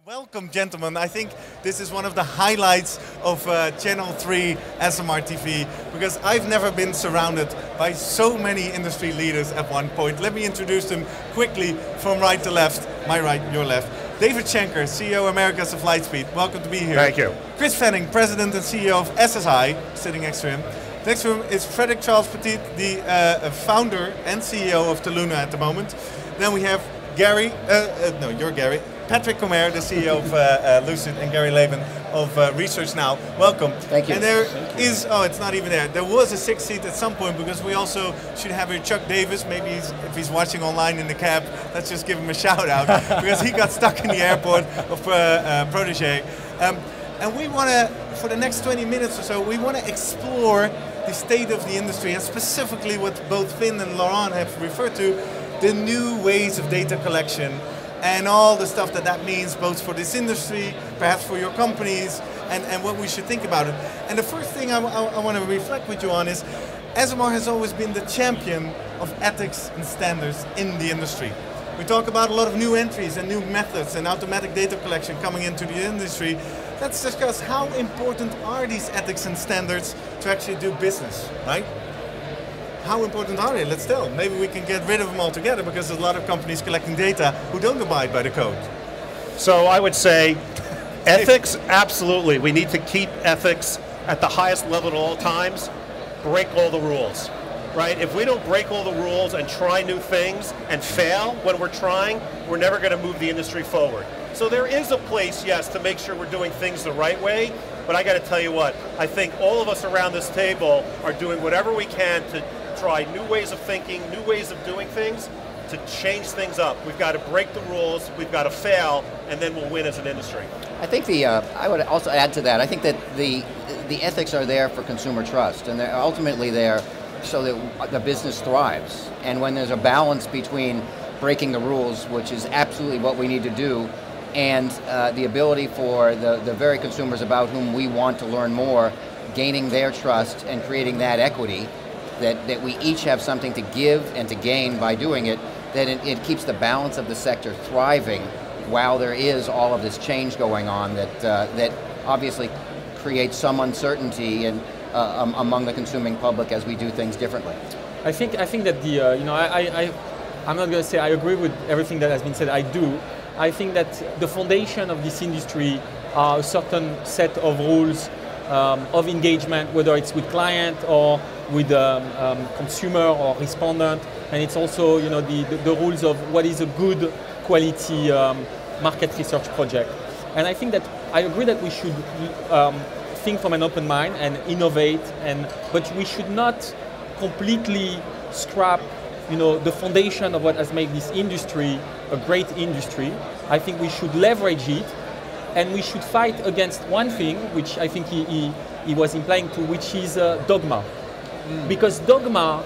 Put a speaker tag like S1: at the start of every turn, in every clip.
S1: Welcome, gentlemen. I think this is one of the highlights of Channel 3 SMR TV because I've never been surrounded by so many industry leaders at one point. Let me introduce them quickly from right to left, my right, your left. David Schenker, CEO Americas of Lightspeed. Welcome to be here.
S2: Thank you.
S1: Chris Fanning, President and CEO of SSI, sitting next to him. Next to him is Frederick Charles Petit, the founder and CEO of Toluna at the moment. Then we have Gary, you're Gary. Patrick Comer, the CEO of Lucid, and Gary Laban of Research Now. Welcome.
S3: Thank you.
S1: And there is, oh, it's not even there. There was a sixth seat at some point because we also should have here Chuck Davis. Maybe if he's watching online in the cab, let's just give him a shout out because he got stuck in the airport of Protégé. And we want to, for the next 20 minutes or so, we want to explore the state of the industry and specifically what both Finn and Laurent have referred to, the new ways of data collection and all the stuff that means both for this industry, perhaps for your companies, and what we should think about it. And the first thing I want to reflect with you on is, SMR has always been the champion of ethics and standards in the industry. We talk about a lot of new entries and new methods and automatic data collection coming into the industry. Let's discuss how important are these ethics and standards to actually do business, right? How important are they? Let's tell. Maybe we can get rid of them altogether because there's a lot of companies collecting data who don't abide by the code.
S2: So I would say ethics, absolutely. We need to keep ethics at the highest level at all times. Break all the rules, right? If we don't break all the rules and try new things and fail when we're trying, we're never going to move the industry forward. So there is a place, yes, to make sure we're doing things the right way, but I got to tell you what, I think all of us around this table are doing whatever we can to try new ways of thinking, new ways of doing things, to change things up. We've got to break the rules, we've got to fail, and then we'll win as an industry.
S3: I think I would also add to that, I think that the ethics are there for consumer trust, and they're ultimately there so that the business thrives. And when there's a balance between breaking the rules, which is absolutely what we need to do, and the ability for the very consumers about whom we want to learn more, gaining their trust and creating that equity, that we each have something to give and to gain by doing it, that it keeps the balance of the sector thriving while there is all of this change going on that obviously creates some uncertainty among the consuming public as we do things differently.
S4: I think that I'm not going to say I agree with everything that has been said. I do. I think that the foundation of this industry are a certain set of rules of engagement, whether it's with client or with consumer or respondent, and it's also the rules of what is a good quality market research project. And I think that I agree that we should think from an open mind and innovate, but we should not completely scrap the foundation of what has made this industry a great industry. I think we should leverage it, and we should fight against one thing, which I think he was implying to, which is dogma. Because dogma,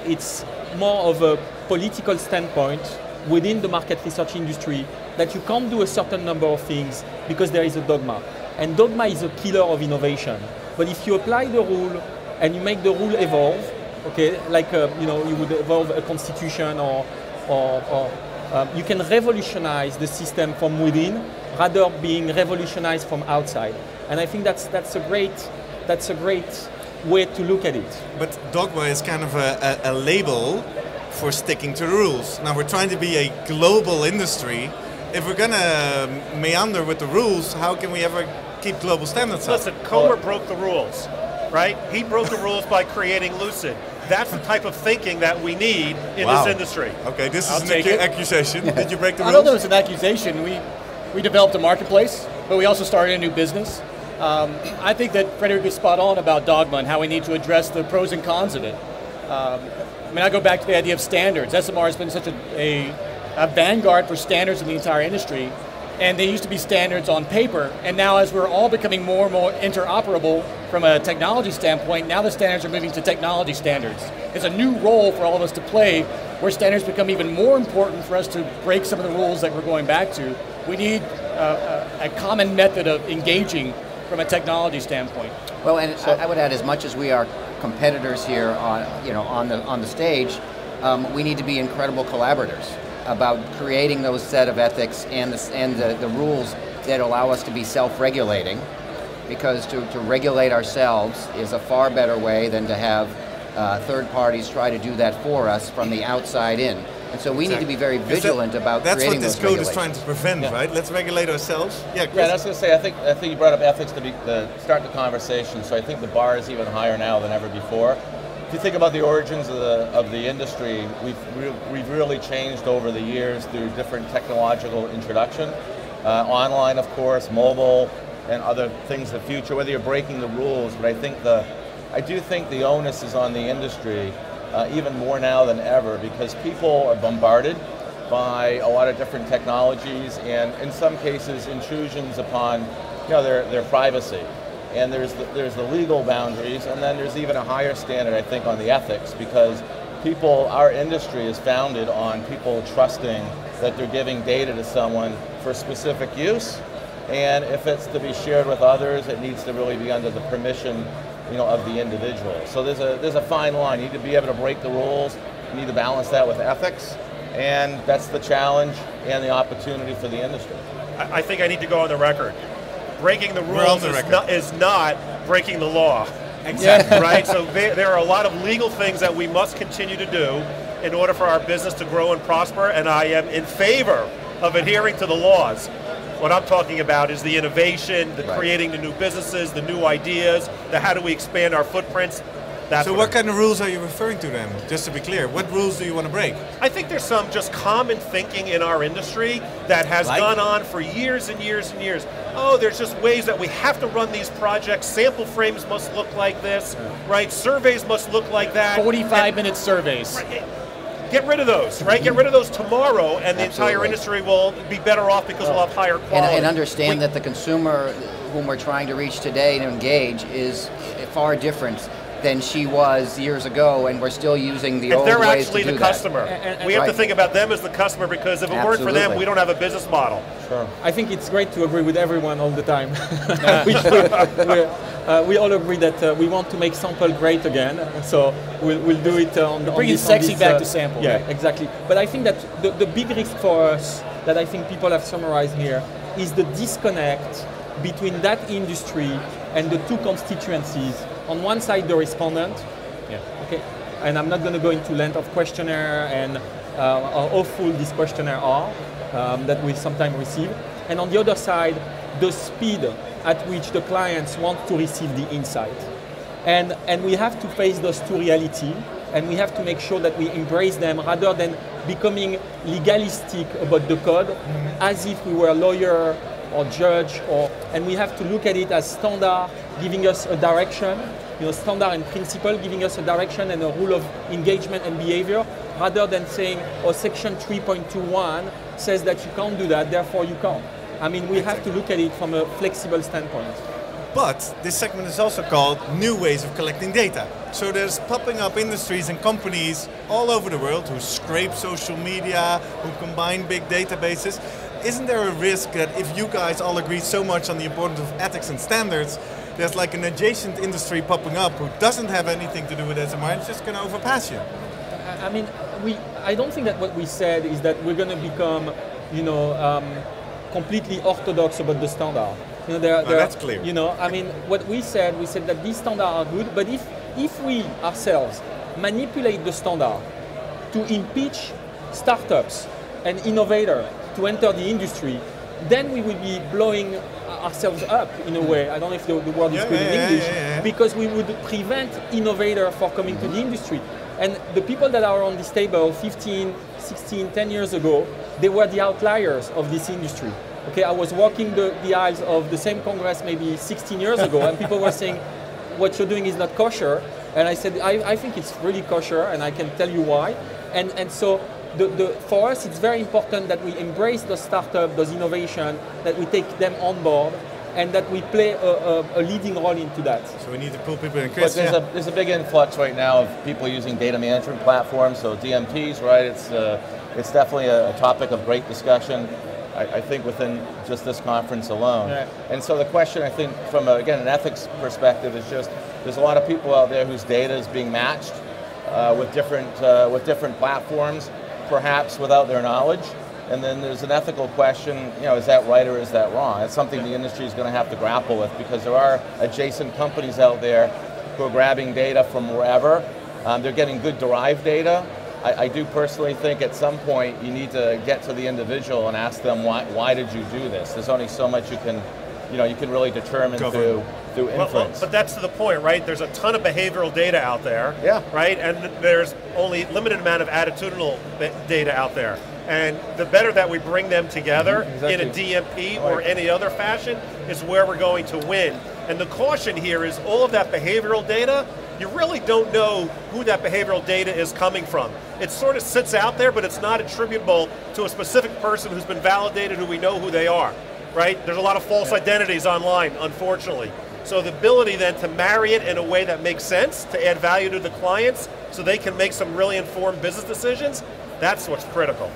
S4: it's more of a political standpoint within the market research industry that you can't do a certain number of things because there is a dogma. And dogma is a killer of innovation. But if you apply the rule and you make the rule evolve, okay, like you would evolve a constitution or you can revolutionize the system from within rather being revolutionized from outside. And I think that's a great way to look at it.
S1: But dogma is kind of a label for sticking to the rules. Now we're trying to be a global industry. If we're going to meander with the rules, how can we ever keep global standards up?
S2: Listen, Comer broke the rules, right? He broke the rules by creating Lucid. That's the type of thinking that we need in this industry.
S1: Okay, this is an accusation. Did you break the rules?
S5: I don't know if it's an accusation. We developed a marketplace, but we also started a new business. I think that Frederick is spot on about dogma and how we need to address the pros and cons of it. I go back to the idea of standards. SMR has been such a vanguard for standards in the entire industry, and they used to be standards on paper, and now as we're all becoming more and more interoperable from a technology standpoint, now the standards are moving to technology standards. It's a new role for all of us to play, where standards become even more important for us to break some of the rules that we're going back to. We need a common method of engaging from a technology standpoint.
S3: Well, and I would add, as much as we are competitors here on the stage, we need to be incredible collaborators. about creating those set of ethics and the rules that allow us to be self-regulating, because to regulate ourselves is a far better way than to have third parties try to do that for us from the outside in. And so we need to be very vigilant about creating those regulations.
S1: That's what this code is trying to prevent, right? Let's regulate ourselves. Yeah, Chris?
S6: Yeah, I was going to say, I think you brought up ethics to start the conversation, so I think the bar is even higher now than ever before. If you think about the origins of the industry, we've really changed over the years through different technological introduction. Online, of course, mobile, and other things in the future, whether you're breaking the rules, but I do think the onus is on the industry even more now than ever, because people are bombarded by a lot of different technologies and in some cases intrusions upon their privacy. And there's the legal boundaries, and then there's even a higher standard, I think, on the ethics, because our industry is founded on people trusting that they're giving data to someone for specific use, and if it's to be shared with others, it needs to really be under the permission of the individual. So there's a fine line. You need to be able to break the rules. You need to balance that with ethics, and that's the challenge and the opportunity for the industry.
S2: I think I need to go on the record. Breaking the rules is not breaking the law.
S1: Exactly.
S2: Right? So there are a lot of legal things that we must continue to do in order for our business to grow and prosper, and I am in favor of adhering to the laws. What I'm talking about is the innovation, the creating the new businesses, the new ideas, the how do we expand our footprints.
S1: So what kind of rules are you referring to then? Just to be clear, what rules do you want to break?
S2: I think there's some just common thinking in our industry that has gone on for years and years and years. Oh, there's just ways that we have to run these projects. Sample frames must look like this, right? Surveys must look like that.
S5: 45-minute surveys.
S2: Right. Get rid of those, right? Get rid of those tomorrow, and the entire industry will be better off because we'll have higher quality.
S3: And understand that the consumer whom we're trying to reach today and engage is far different than she was years ago, and we're still using the old ways to do that.
S2: They're actually the customer. We have to think about them as the customer, because if it weren't for them, we don't have a business model.
S6: Sure.
S4: I think it's great to agree with everyone all the time. We all agree that we want to make sample great again, so we'll do it on
S5: bringing sexy back to sample.
S4: Yeah,
S5: right?
S4: exactly. But I think that the big risk for us that I think people have summarized here is the disconnect between that industry and the two constituencies. On one side, the respondent, okay, and I'm not going to go into length of questionnaire and how awful this questionnaire are that we sometimes receive, and on the other side, the speed at which the clients want to receive the insight, and we have to face those two realities, and we have to make sure that we embrace them rather than becoming legalistic about the code, as if we were a lawyer or judge, and we have to look at it as standard, giving us a direction, standard and principle, giving us a direction and a rule of engagement and behavior, rather than saying, section 3.21 says that you can't do that, therefore you can't. I mean, we have to look at it from a flexible standpoint.
S1: But this segment is also called New Ways of Collecting Data. So there's popping up industries and companies all over the world who scrape social media, who combine big databases. Isn't there a risk that if you guys all agree so much on the importance of ethics and standards, there's like an adjacent industry popping up who doesn't have anything to do with SMR and it's just going to overpass you?
S4: I mean, I don't think that what we said is that we're going to become, completely orthodox about the standard.
S1: That's clear.
S4: I mean, what we said that these standards are good, but if we ourselves manipulate the standard to impeach startups and innovators to enter the industry, then we will be blowing ourselves up in a way. I don't know if the word is good in English, because we would prevent innovators from coming to the industry. And the people that are on this table 15, 16, 10 years ago, they were the outliers of this industry. Okay, I was walking the aisles of the same Congress maybe 16 years ago, and people were saying, what you're doing is not kosher. And I said, I think it's really kosher, and I can tell you why. And so for us, it's very important that we embrace those startups, those innovations, that we take them on board, and that we play a leading role into that.
S1: So we need to pull people in. Chris,
S6: but there's a big influx right now of people using data management platforms, so DMPs, right? It's definitely a topic of great discussion, I think, within just this conference alone.
S4: Right.
S6: And so the question, I think, from again an ethics perspective, is just there's a lot of people out there whose data is being matched with different platforms. perhaps without their knowledge. And then there's an ethical question, is that right or is that wrong? That's something the industry is going to have to grapple with, because there are adjacent companies out there who are grabbing data from wherever. They're getting good derived data. I do personally think at some point you need to get to the individual and ask them, why did you do this? There's only so much you can really determine through inference.
S2: But that's to the point, right? There's a ton of behavioral data out there,
S6: yeah,
S2: right? And there's only limited amount of attitudinal data out there. And the better that we bring them together in a DMP or any other fashion is where we're going to win. And the caution here is all of that behavioral data, you really don't know who that behavioral data is coming from. It sort of sits out there, but it's not attributable to a specific person who's been validated, who we know who they are, right? There's a lot of false identities online, unfortunately. So the ability then to marry it in a way that makes sense, to add value to the clients, so they can make some really informed business decisions, that's what's critical.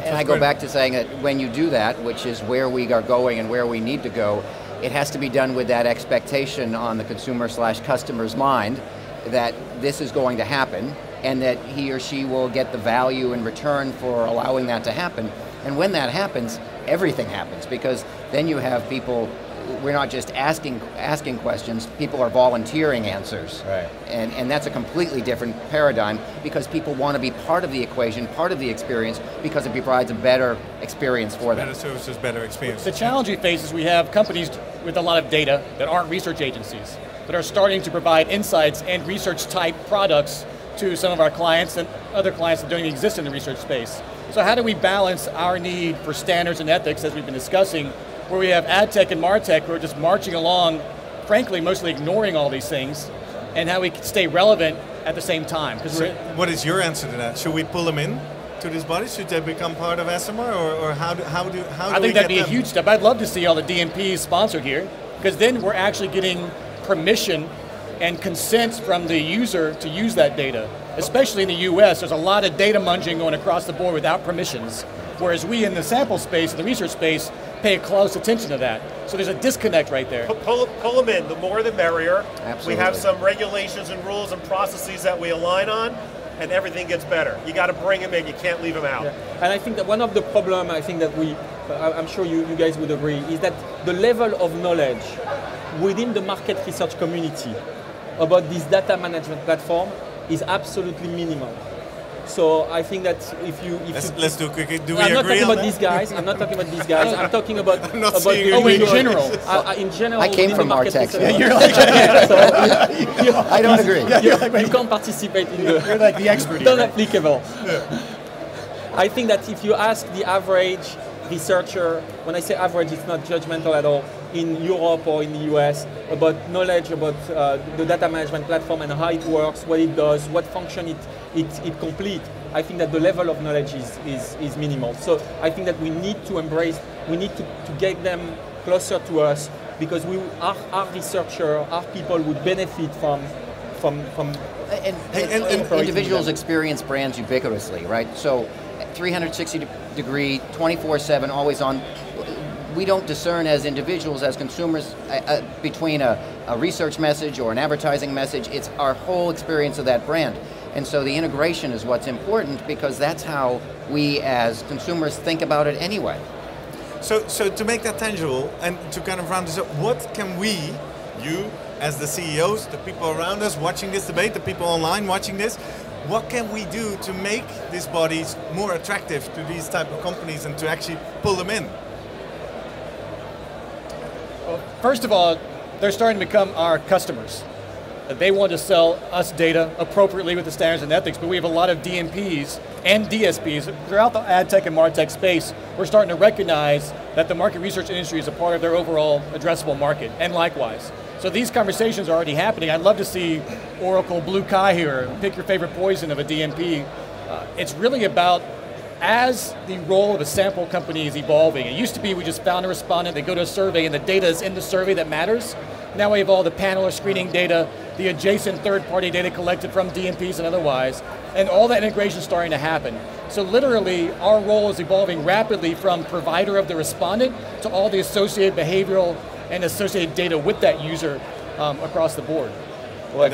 S3: And I go back to saying that when you do that, which is where we are going and where we need to go, it has to be done with that expectation on the consumer/customer's mind that this is going to happen and that he or she will get the value in return for allowing that to happen. And when that happens, everything happens, because then you have people, we're not just asking questions, people are volunteering answers.
S6: Right.
S3: And that's a completely different paradigm, because people want to be part of the equation, part of the experience, because it provides a better experience for them.
S1: Better services, better experience.
S5: The challenge we face is we have companies with a lot of data that aren't research agencies, that are starting to provide insights and research type products to some of our clients and other clients that don't even exist in the research space. So how do we balance our need for standards and ethics, as we've been discussing, where we have ad tech and martech who are just marching along, frankly, mostly ignoring all these things, and how we can stay relevant at the same time.
S1: So what is your answer to that? Should we pull them in to this body? Should they become part of ASMR, or how do
S5: I think that'd be a huge step. I'd love to see all the DMPs sponsored here, because then we're actually getting permission and consent from the user to use that data. Especially in the US, there's a lot of data munging going across the board without permissions, whereas we in the sample space, in the research space, pay close attention to that. So there's a disconnect right there.
S2: Pull them in, the more the merrier.
S3: Absolutely.
S2: We have some regulations and rules and processes that we align on, and everything gets better. You got to bring them in, you can't leave them out.
S4: Yeah. And I think that one of the problems, I think that I'm sure you guys would agree, is that the level of knowledge within the market research community about this data management platform is absolutely minimal. So I think that
S1: let's do quickly. Do we
S4: I'm not
S1: agree
S4: talking
S1: on
S4: about
S1: that?
S4: these guys. I'm not talking about these guys. I'm talking about
S1: I'm not seeing you.
S5: in general.
S4: In general.
S3: I came
S4: within
S3: from
S4: the market
S3: Martech,
S4: research.
S3: so-
S5: You're like,
S3: I don't agree.
S4: You can't participate in the.
S5: you're like the expert
S4: Not
S5: here.
S4: applicable. I think that if you ask the average researcher, when I say average, it's not judgmental at all, in Europe or in the US, about knowledge about the data management platform and how it works, what it does, what function it completes, I think that the level of knowledge is minimal. So I think that we need to embrace, we need to get them closer to us, because our researcher, our people would benefit from
S3: And
S4: operating
S3: individuals
S4: them.
S3: experience brands ubiquitously, right? So 360 degree, 24/7, always on. We don't discern as individuals, as consumers, between a research message or an advertising message. It's our whole experience of that brand. And so the integration is what's important, because that's how we as consumers think about it anyway.
S1: So to make that tangible and to kind of round this up, what can we, you as the CEOs, the people around us watching this debate, the people online watching this, what can we do to make these bodies more attractive to these type of companies and to actually pull them in?
S5: Well, first of all, they're starting to become our customers. They want to sell us data appropriately with the standards and ethics, but we have a lot of DMPs and DSPs throughout the ad tech and martech space. We're starting to recognize that the market research industry is a part of their overall addressable market, and likewise. So these conversations are already happening. I'd love to see Oracle, Blue Kai here, pick your favorite poison of a DMP. It's really about, as the role of a sample company is evolving. It used to be we just found a respondent, they go to a survey, and the data is in the survey that matters. Now we have all the panel or screening data, the adjacent third-party data collected from DMPs and otherwise, and all that integration is starting to happen. So literally, our role is evolving rapidly from provider of the respondent to all the associated behavioral and associated data with that user across the board.
S6: Look,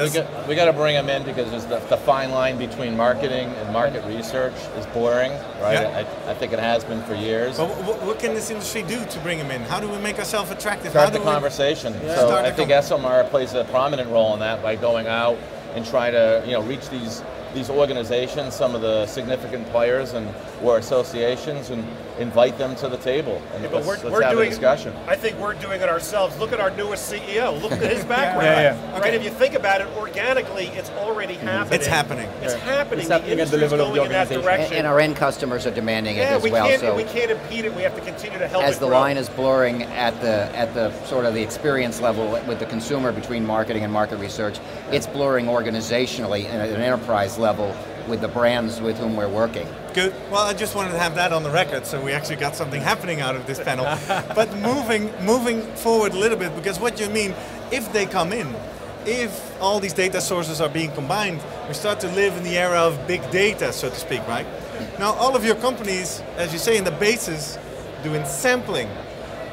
S6: we got to bring them in because there's the fine line between marketing and market research is blurring, right?
S1: Yeah.
S6: I think it has been for years.
S1: But what can this industry do to bring them in? How do we make ourselves attractive?
S6: Start
S1: How do
S6: the
S1: we
S6: conversation.
S1: Yeah.
S6: So
S1: Start
S6: I
S1: the
S6: think SMR plays a prominent role in that by going out and trying to reach these organizations, some of the significant players or associations, and invite them to the table. And
S7: Yeah, but
S6: let's
S7: we're
S6: have
S7: doing,
S6: a discussion.
S7: I think we're doing it ourselves. Look at our newest CEO. Look at his background.
S5: Yeah.
S7: Right? If you think about it, organically, it's already happening.
S1: It's happening.
S7: It's happening.
S4: It's happening
S7: the
S4: at the level of the
S7: going in that
S4: organization.
S7: direction.
S3: And our end customers are demanding it as
S7: we
S3: well.
S7: can't,
S3: So
S7: we can't impede it. We have to continue to help
S3: as
S7: it
S3: the
S7: grow.
S3: line is blurring at the sort of the experience level with the consumer between marketing and market research, it's blurring organizationally at an enterprise level with the brands with whom we're working.
S1: Good. Well, I just wanted to have that on the record, so we actually got something happening out of this panel. But moving forward a little bit, because what you mean, if they come in, if all these data sources are being combined, we start to live in the era of big data, so to speak, right? Now, all of your companies, as you say in the basis, doing sampling,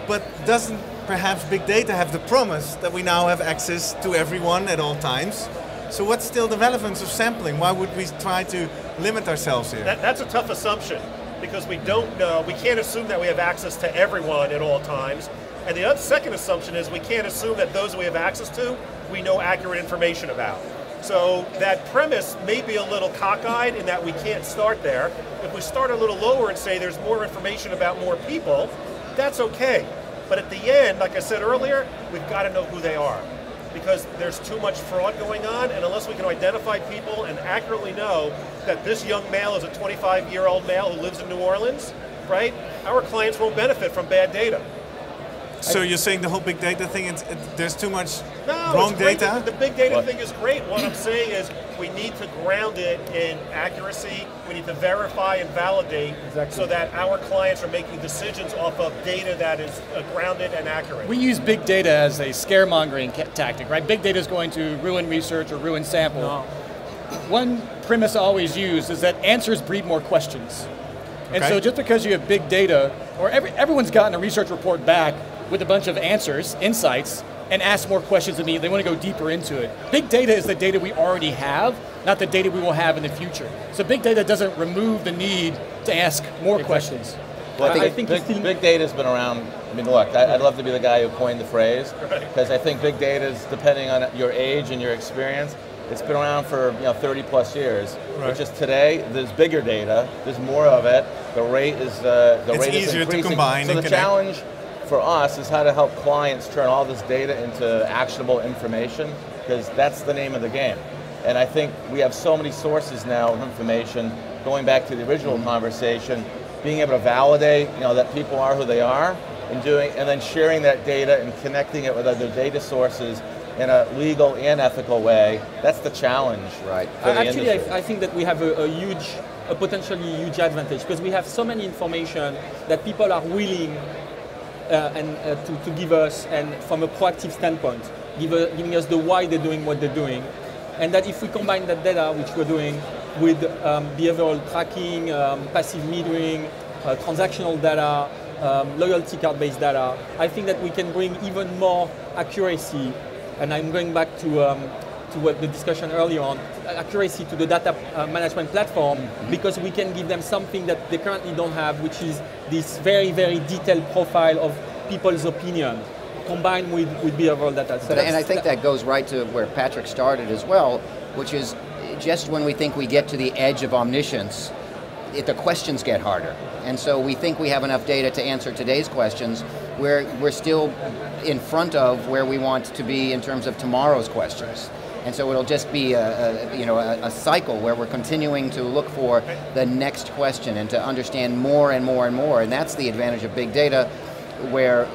S1: but doesn't perhaps big data have the promise that we now have access to everyone at all times? So what's still the relevance of sampling? Why would we try to limit ourselves here?
S7: That's a tough assumption because we don't know. We can't assume that we have access to everyone at all times. And the second assumption is we can't assume that those we have access to, we know accurate information about. So that premise may be a little cockeyed in that we can't start there. If we start a little lower and say there's more information about more people, that's okay. But at the end, like I said earlier, we've got to know who they are, because there's too much fraud going on, and unless we can identify people and accurately know that this young male is a 25-year-old male who lives in New Orleans, right, our clients won't benefit from bad data.
S1: So you're saying the whole big data thing, there's too much
S7: No,
S1: wrong
S7: it's great.
S1: data?
S7: The big data thing is great. What I'm saying is we need to ground it in accuracy. We need to verify and validate so that our clients are making decisions off of data that is grounded and accurate.
S5: We use big data as a scaremongering tactic, right? Big data is going to ruin research or ruin sample.
S4: No.
S5: One premise I always use is that answers breed more questions. And
S1: Okay.
S5: so just because you have big data, or everyone's gotten a research report back with a bunch of answers, insights, and ask more questions of me. They want to go deeper into it. Big data is the data we already have, not the data we will have in the future. So big data doesn't remove the need to ask more questions.
S6: Well,
S4: I think
S6: big data has been around. I mean, look, I'd love to be the guy who coined the phrase, because I think big data is, depending on your age and your experience, it's been around for 30 plus years.
S1: Right.
S6: It's just today there's bigger data, there's more of it. The rate is
S1: It's easier to
S6: increasing.
S1: combine
S6: So
S1: and
S6: the
S1: connect.
S6: challenge for us is how to help clients turn all this data into actionable information, because that's the name of the game. And I think we have so many sources now of information. Going back to the original conversation, being able to validate, that people are who they are, and then sharing that data and connecting it with other data sources in a legal and ethical way. That's the challenge,
S3: Right.
S6: for the
S4: Actually,
S6: industry.
S4: I think that we have a potentially huge advantage because we have so many information that people are willing to give us, and from a proactive standpoint, giving us the why they're doing what they're doing. And that if we combine that data, which we're doing, with behavioral tracking, passive metering, transactional data, loyalty card-based data, I think that we can bring even more accuracy. And I'm going back to what the discussion earlier on, accuracy to the data management platform, because we can give them something that they currently don't have, which is this very, very detailed profile of people's opinion, combined with behavioral data. So
S3: And I think that goes right to where Patrick started as well, which is just when we think we get to the edge of omniscience, the questions get harder. And so we think we have enough data to answer today's questions. We're still in front of where we want to be in terms of tomorrow's questions. And so it'll just be a cycle where we're continuing to look for the next question and to understand more and more and more. And that's the advantage of big data, where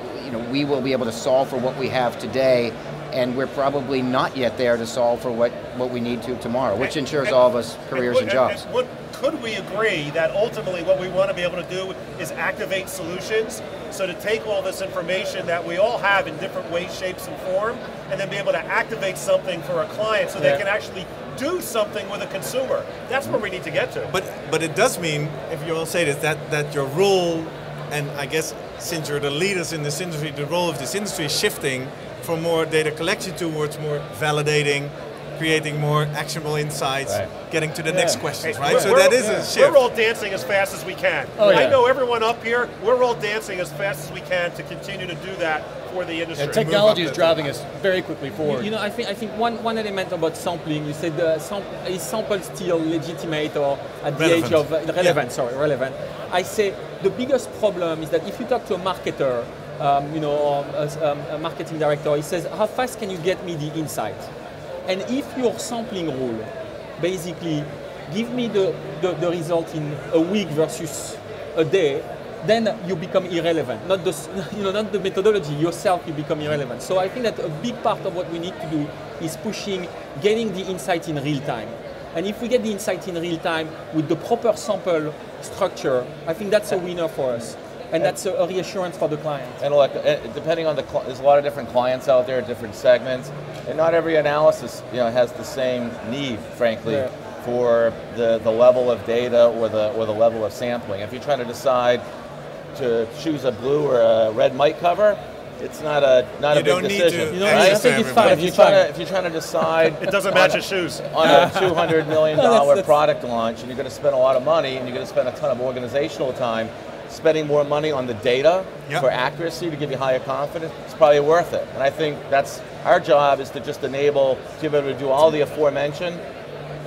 S3: we will be able to solve for what we have today, and we're probably not yet there to solve for what we need to tomorrow, which ensures all of us careers and jobs.
S7: Could we agree that ultimately what we want to be able to do is activate solutions? So to take all this information that we all have in different ways, shapes, and form, and then be able to activate something for a client so they can actually do something with a consumer. That's where we need to get to.
S1: But it does mean, if you all say this, that your role, and I guess since you're the leaders in this industry, the role of this industry is shifting from more data collection towards more validating, creating more actionable insights,
S6: Right.
S1: getting to the next questions,
S7: Hey,
S1: right? So
S7: we're-
S1: that is a shift.
S7: We're all dancing as fast as we can.
S5: Oh, yeah.
S7: I know everyone up here, we're all dancing as fast as we can to continue to do that for the industry.
S5: And technology is
S1: up
S5: driving us very quickly forward.
S4: You know, I think one element about sampling. You said is sample still legitimate or at the
S1: Relevant.
S4: age of relevant?
S1: Yeah.
S4: Sorry, relevant. I say the biggest problem is that if you talk to a marketer, or a marketing director, he says, "How fast can you get me the insight?" And if your sampling rule, basically, give me the result in a week versus a day, then you become irrelevant. Not the, not the methodology, yourself you become irrelevant. So I think that a big part of what we need to do is pushing, getting the insight in real time. And if we get the insight in real time with the proper sample structure, I think that's a winner for us. And that's a reassurance for the client.
S6: And look, depending on there's a lot of different clients out there, different segments, and not every analysis, has the same need, frankly,
S4: Yeah.
S6: for the level of data or the level of sampling. If you're trying to decide to choose a blue or a red mic cover, it's not a
S1: You
S6: big
S1: don't need
S6: decision.
S1: to
S4: You know,
S1: answer
S4: I think it's
S1: everybody.
S4: fine.
S6: If you're trying to decide,
S7: It doesn't match his shoes.
S6: on a $200 million
S4: that's-
S6: product launch, and you're going to spend a lot of money, and you're going to spend a ton of organizational time, spending more money on the data
S1: Yep.
S6: for accuracy to give you higher confidence, it's probably worth it. And I think that's our job, is to just enable, to be able to do all the aforementioned,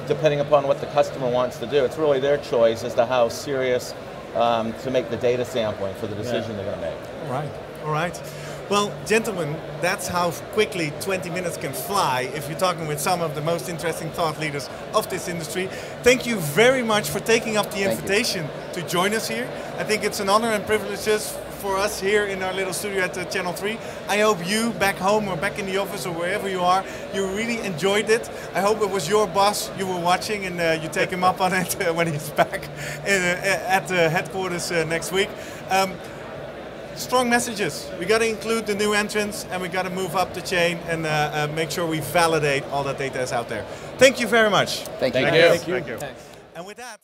S6: depending upon what the customer wants to do. It's really their choice as to how serious to make the data sampling for the decision they're going to make.
S1: All right, all right. Well, gentlemen, that's how quickly 20 minutes can fly if you're talking with some of the most interesting thought leaders of this industry. Thank you very much for taking up the
S3: Thank you.
S1: invitation to join us here. I think it's an honor and privilege just for us here in our little studio at Channel 3. I hope you back home or back in the office or wherever you are, you really enjoyed it. I hope it was your boss you were watching and you take him up on it when he's back at the headquarters next week. Strong messages. We got to include the new entrants and we got to move up the chain and make sure we validate all that data is out there. Thank you very much.
S3: Thank you.
S6: Thank you.
S7: Thank you.
S4: Thanks.
S1: And with that.